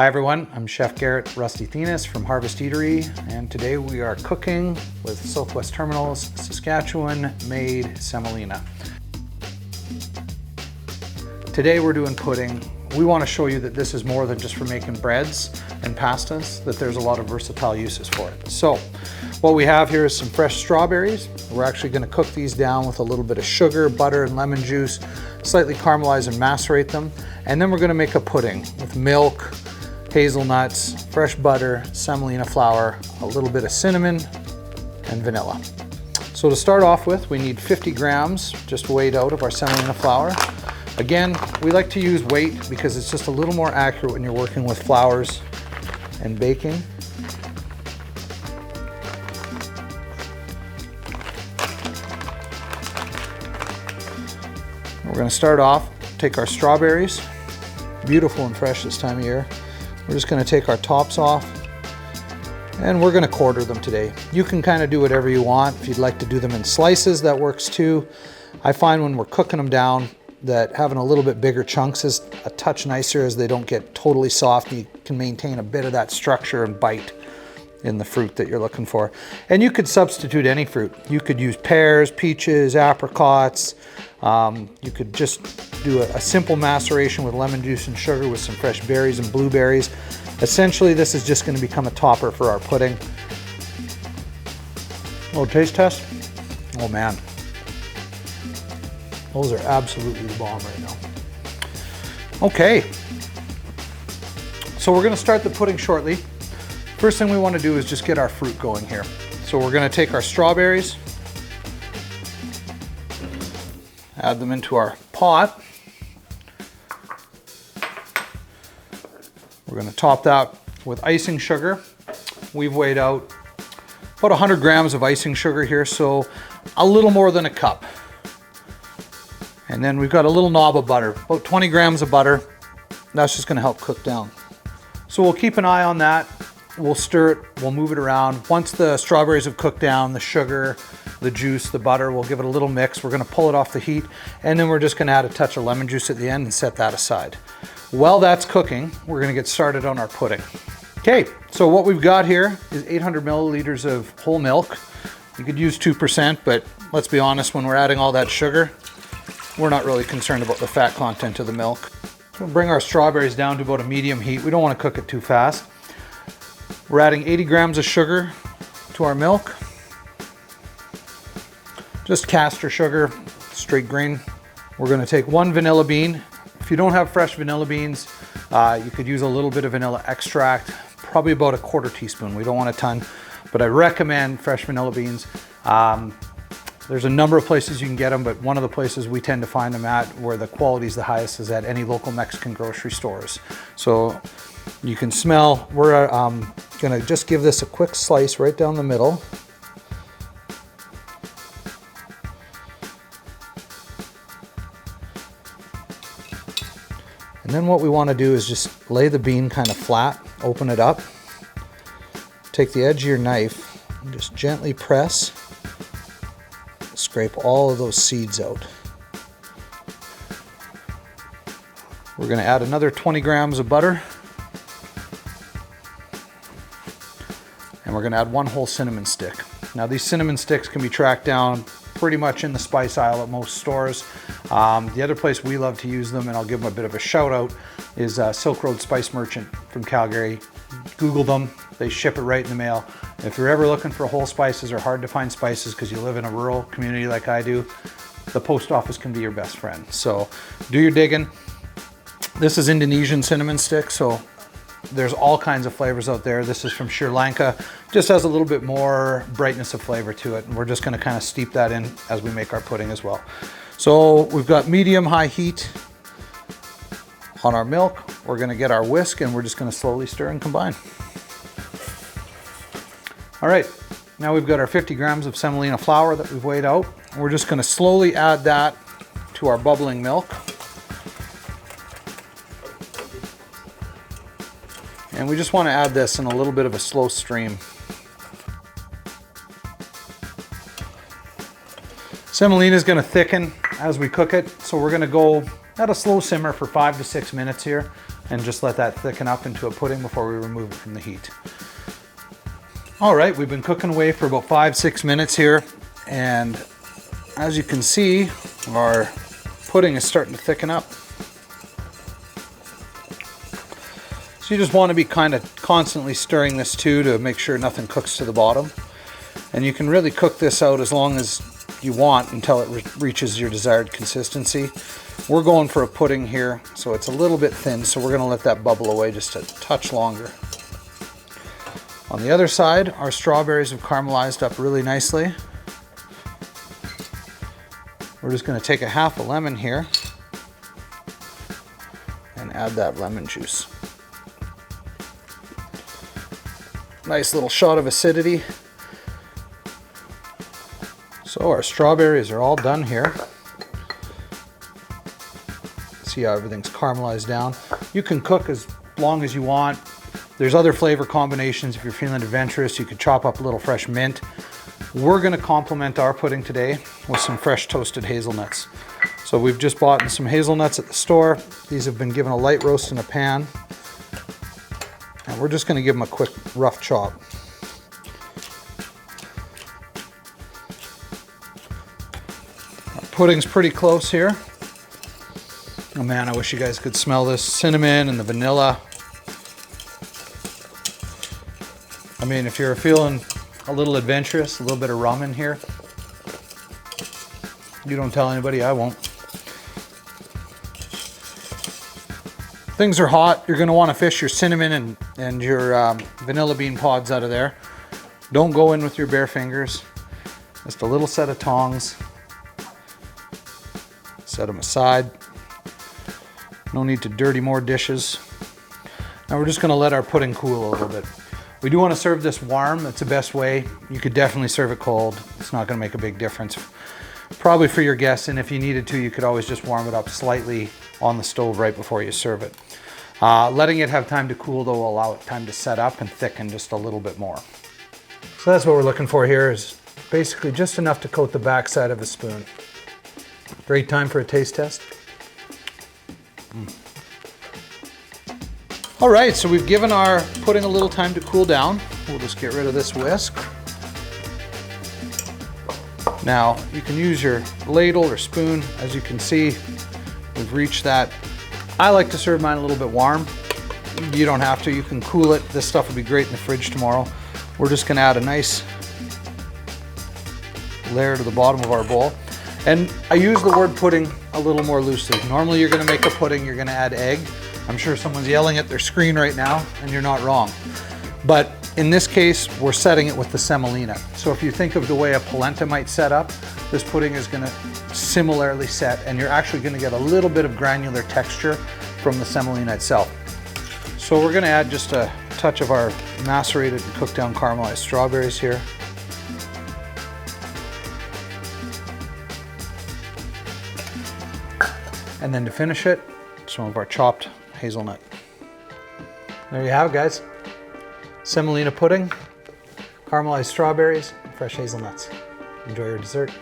Hi everyone, I'm Chef Garrett Rusty Thienes from Harvest Eatery, and today we are cooking with Southwest Terminal's Saskatchewan-made semolina. Today we're doing pudding. We want to show you that this is more than just for making breads and pastas, that there's a lot of versatile uses for it. So what we have here is some fresh strawberries. We're actually going to cook these down with a little bit of sugar, butter, and lemon juice, slightly caramelize and macerate them. And then we're going to make a pudding with milk, hazelnuts, fresh butter, semolina flour, a little bit of cinnamon, and vanilla. So to start off with, we need 50 grams just weighed out of our semolina flour. Again, we like to use weight because it's just a little more accurate when you're working with flours and baking. We're going to start off, take our strawberries, beautiful and fresh this time of year. We're just going to take our tops off and we're going to quarter them today. You can kind of do whatever you want. If you'd like to do them in slices, that works too. I find when we're cooking them down that having a little bit bigger chunks is a touch nicer as they don't get totally soft. You can maintain a bit of that structure and bite in the fruit that you're looking for. And you could substitute any fruit. You could use pears, peaches, apricots. You could just do a simple maceration with lemon juice and sugar with some fresh berries and blueberries. Essentially, this is just going to become a topper for our pudding. A little taste test. Oh man, those are absolutely the bomb right now. Okay, so we're going to start the pudding shortly. First thing we want to do is just get our fruit going here. So we're going to take our strawberries, add them into our pot. We're going to top that with icing sugar. We've weighed out about 100 grams of icing sugar here, so a little more than a cup. And then we've got a little knob of butter, about 20 grams of butter. That's just going to help cook down. So we'll keep an eye on that. We'll stir it, we'll move it around. Once the strawberries have cooked down, the sugar, the juice, the butter, we'll give it a little mix. We're going to pull it off the heat, and then we're just going to add a touch of lemon juice at the end and set that aside. While that's cooking, we're going to get started on our pudding. Okay, so what we've got here is 800 milliliters of whole milk. You could use 2%, but let's be honest, when we're adding all that sugar, we're not really concerned about the fat content of the milk. We'll bring our strawberries down to about a medium heat. We don't want to cook it too fast. We're adding 80 grams of sugar to our milk. Just caster sugar, straight grain. We're going to take one vanilla bean. If you don't have fresh vanilla beans, you could use a little bit of vanilla extract, probably about a quarter teaspoon. We don't want a ton, but I recommend fresh vanilla beans. There's a number of places you can get them, but one of the places we tend to find them at where the quality is the highest is at any local Mexican grocery stores. So you can smell. We're gonna just give this a quick slice right down the middle. And then what we want to do is just lay the bean kind of flat, open it up, take the edge of your knife and just gently press, scrape all of those seeds out. We're going to add another 20 grams of butter, and we're going to add one whole cinnamon stick. Now these cinnamon sticks can be tracked down pretty much in the spice aisle at most stores. The other place we love to use them, and I'll give them a bit of a shout out, is Silk Road Spice Merchant from Calgary. Google them, they ship it right in the mail. If you're ever looking for whole spices or hard to find spices because you live in a rural community like I do, the post office can be your best friend. So do your digging. This is Indonesian cinnamon stick, so there's all kinds of flavors out there. This is from Sri Lanka. Just has a little bit more brightness of flavor to it, and we're just going to kind of steep that in as we make our pudding as well. So we've got medium-high heat on our milk. We're going to get our whisk, and we're just going to slowly stir and combine. All right, now we've got our 50 grams of semolina flour that we've weighed out. We're just going to slowly add that to our bubbling milk. And we just want to add this in a little bit of a slow stream. Semolina is going to thicken as we cook it, so we're going to go at a slow simmer for 5 to 6 minutes here. and just let that thicken up into a pudding before we remove it from the heat. All right, we've been cooking away for about 5-6 minutes here, and as you can see, our pudding is starting to thicken up. So you just want to be kind of constantly stirring this too to make sure nothing cooks to the bottom. And you can really cook this out as long as you want until it reaches your desired consistency. We're going for a pudding here, so it's a little bit thin, so we're going to let that bubble away just a touch longer. On the other side, our strawberries have caramelized up really nicely. We're just going to take a half a lemon here and add that lemon juice. Nice little shot of acidity. So our strawberries are all done here. See how everything's caramelized down. You can cook as long as you want. There's other flavor combinations. If you're feeling adventurous, you could chop up a little fresh mint. We're gonna complement our pudding today with some fresh toasted hazelnuts. So we've just bought some hazelnuts at the store. These have been given a light roast in a pan. And we're just gonna give them a quick rough chop. Our pudding's pretty close here. Oh man, I wish you guys could smell this cinnamon and the vanilla. I mean, if you're feeling a little adventurous, a little bit of rum in here, you don't tell anybody, I won't. Things are hot. You're gonna wanna fish your cinnamon and your vanilla bean pods out of there. Don't go in with your bare fingers. Just a little set of tongs. Set them aside. No need to dirty more dishes. Now we're just gonna let our pudding cool a little bit. We do want to serve this warm. That's the best way. You could definitely serve it cold. It's not going to make a big difference. Probably for your guests, and if you needed to, you could always just warm it up slightly on the stove right before you serve it. Letting it have time to cool, though, will allow it time to set up and thicken just a little bit more. So that's what we're looking for here, is basically just enough to coat the backside of a spoon. Great time for a taste test. All right, so we've given our pudding a little time to cool down. We'll just get rid of this whisk. Now, you can use your ladle or spoon. As you can see, we've reached that. I like to serve mine a little bit warm. You don't have to, you can cool it. This stuff will be great in the fridge tomorrow. We're just gonna add a nice layer to the bottom of our bowl. And I use the word pudding a little more loosely. Normally you're gonna make a pudding, you're gonna add egg. I'm sure someone's yelling at their screen right now, and you're not wrong. But in this case, we're setting it with the semolina. So if you think of the way a polenta might set up, this pudding is gonna similarly set, and you're actually gonna get a little bit of granular texture from the semolina itself. So we're gonna add just a touch of our macerated and cooked down caramelized strawberries here. And then to finish it, some of our chopped hazelnut. There you have it, guys. Semolina pudding, caramelized strawberries, and fresh hazelnuts. Enjoy your dessert.